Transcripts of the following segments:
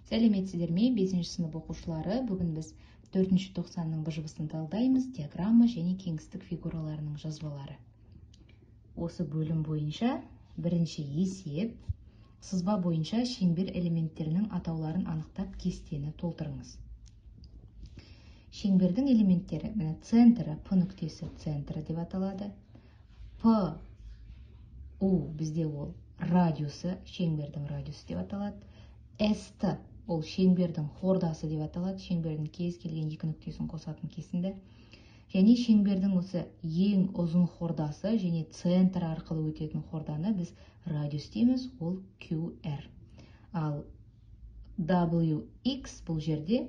Сәлеметсіздер ме, 5-ші сынып оқушылары? Бүгін біз 4-ші тоқсанның быжыбысын талдаймыз, диаграмма және кеңістік фигураларының жазбалары. Осы бөлім бойынша бірінші есеп, сызба бойынша шеңбер элементтерінің атауларын анықтап кестені толтырыңыз. Шеңбердің элементтері, центрі, П нүктесі центрі деп аталады. П, У бізде ол радиусы, шеңбердің радиусы деп аталады. С-ті ол шеңбердің хордасы деп аталады, шеңбердің кез келген екі нүктесін қосатын кесінді. Және шеңбердің осы ең ұзын хордасы және центр арқылы өтетін хорданы біз радиус дейміз, ол QR. Ал WX бұл жерде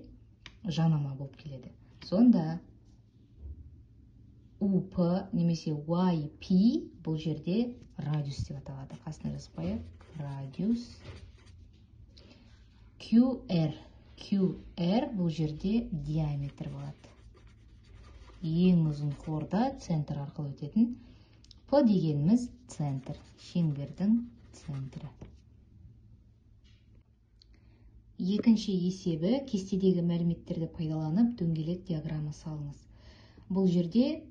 жанама болып келеді. Сонда UP немесе YP бұл жерде радиус деп аталады. Қасына жазып қояйық. Радиус. QR бұл жерде диаметр болады. Ең ұзын хорда центр арқылы өтетін. П дегеніміз центр, шеңбердің центрі. Екінші есебі, кестедегі мәліметтерді пайдаланып дөңгелек диаграмма салыңыз. Бұл жерде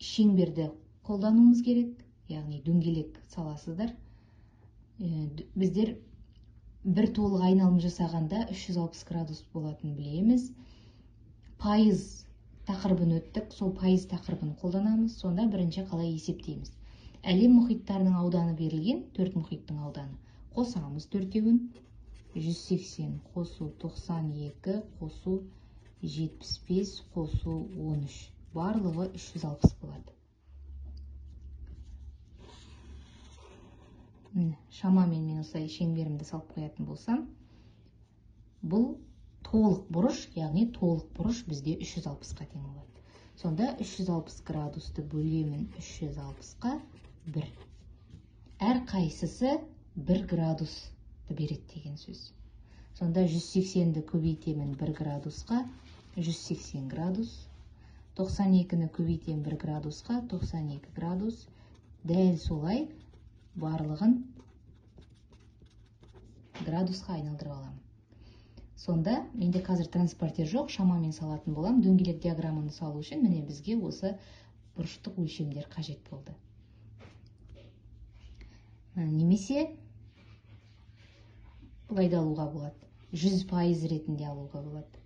шеңберді қолдануымыз керек, яғни дөңгелек саласыздар. Біздер бір толық айналым жасағанда 360 градус болатын білеміз. Пайыз тақырыбын өттік, сол пайыз тақырыбын қолданамыз. Сонда бірінші қалай есептейміз. Әлем мұхиттарының ауданы берілген, 4 мұхиттың ауданы. Қосамыз төртеуін. 180 қосу 92, қосу 75, қосу 13. Барлығы 360 болады. Шамамен мен осылай шеңберімді салып қоятын болсам, бұл толық бұрыш, яғни толық бұрыш бізде 360-қа тең болады. Сонда 360 градусты бөлемін 360-қа 1. Әр қайсысы 1 градусты береді деген сөз. Сонда 180-ді көбейтемін 1 градусқа 180 градус. 92-ні көбейтемін 1 градусқа 92 градус. Дәл солай барлығын градусқа айналдырып аламын. Сонда менде қазір транспортер жоқ, шамамен салатын болам. Дөңгелек диаграмманы салу үшін міне бізге осы бұрыштық өлшемдер қажет болды. Немесе бұлай да алуға болады. 100% ретінде алуға болады.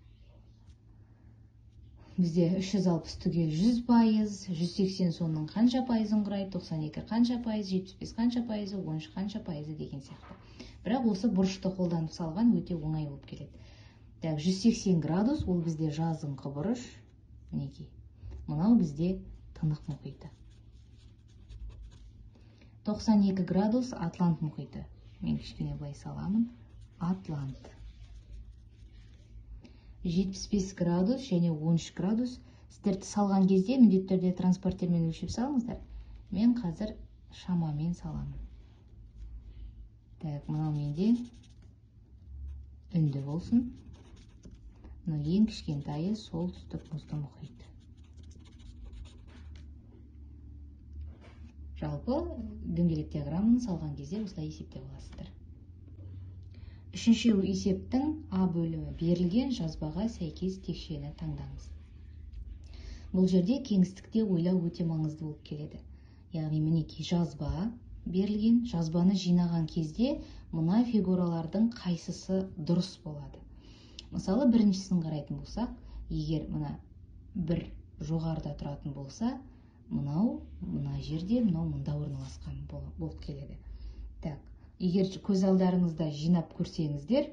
Бізде 360 түгел 100%, 180 сонның қанша пайызын құрайды, 92 қанша пайыз, 75 қанша пайызы, 13 қанша пайызы деген сияқты. Бірақ осы бұрышты қолданып салған өте оңай болып келеді. 180 градус ол бізде жазыңқы бұрыш. Мінекей. Мынау бізде Тынық мұхиты. 92 градус Атлант мұхиты. Мен кішкене былай саламын. Атлант. 75 градус және 13 градус. Сіздерді салған кезде міндетті транспортермен өлшеп салыңыздар. Мен қазір шамамен саламын. Мынау менде үнді болсын. Мынау ең кішкентайы солтүстік мұзды мұхит. Жалпы дөңгелек диаграмманы салған кезде осылай есептеп аласыздар. Үшінші есептің А бөлімі берілген жазбаға сәйкес текшені таңдаңыз. Бұл жерде кеңістікте ойлау өте маңызды болып келеді. Яғни мінекей жазба берілген, жазбаны жинаған кезде мына фигуралардың қайсысы дұрыс болады. Мысалы, біріншісін қарайтын болсақ, егер мына бір жоғарыда тұратын болса, мына жерде, мұнда орналасқан болып келеді. Егер көз алдарыңызда жинап көрсеңіздер,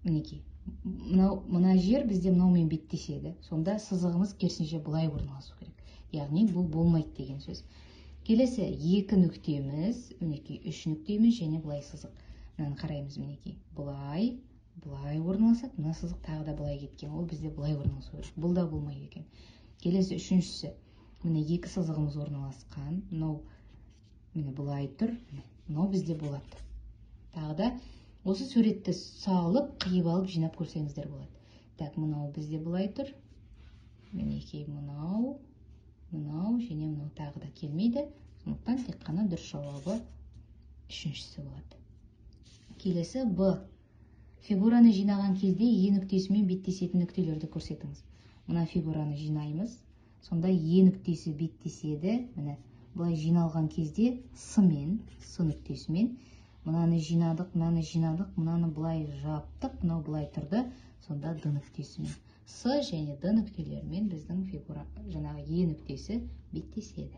мінекей, мына жер бізде мынаумен беттеседі. Сонда сызығымыз керісінше бұлай орналасу керек. Яғни бұл болмайды деген сөз. Келесі 2 нүктеміз, мінекей 3 нүктеміз және бұлай сызық. Мынаны қараймыз, мінекей. Бұлай орналасады, мына сызық тағы да бұлай кеткен. Ол бізде бұлай орналасу керек. Бұл да болмайды екен. Келесі үшіншісі. Міне 2 сызығымыз орналасқан. Міне бұлай тұр. Мынау бізде болады. Тағы да осы суретті салып, қиып алып, жинап көрсеңіздер болады. Мынау бізде бұлай тұр. Мінекей мынау және мынау тағы да келмейді. Сондықтан тек қана дұрыс жауабы үшіншісі болады. Келесі Б. Фигураны жинаған кезде Е нүктесімен беттесетін нүктелерді көрсетіңіз. Мына фигураны жинаймыз. Сонда Е нүктесі беттеседі. Міне бұлай жиналған кезде С-мен, С нүктесімен мынаны жинадық, мынаны бұлай жаптық, мынау бұлай тұрды. Сонда Д нүктесімен. С және Д нүктелерімен біздің фигура, жаңағы Е нүктесі беттеседі.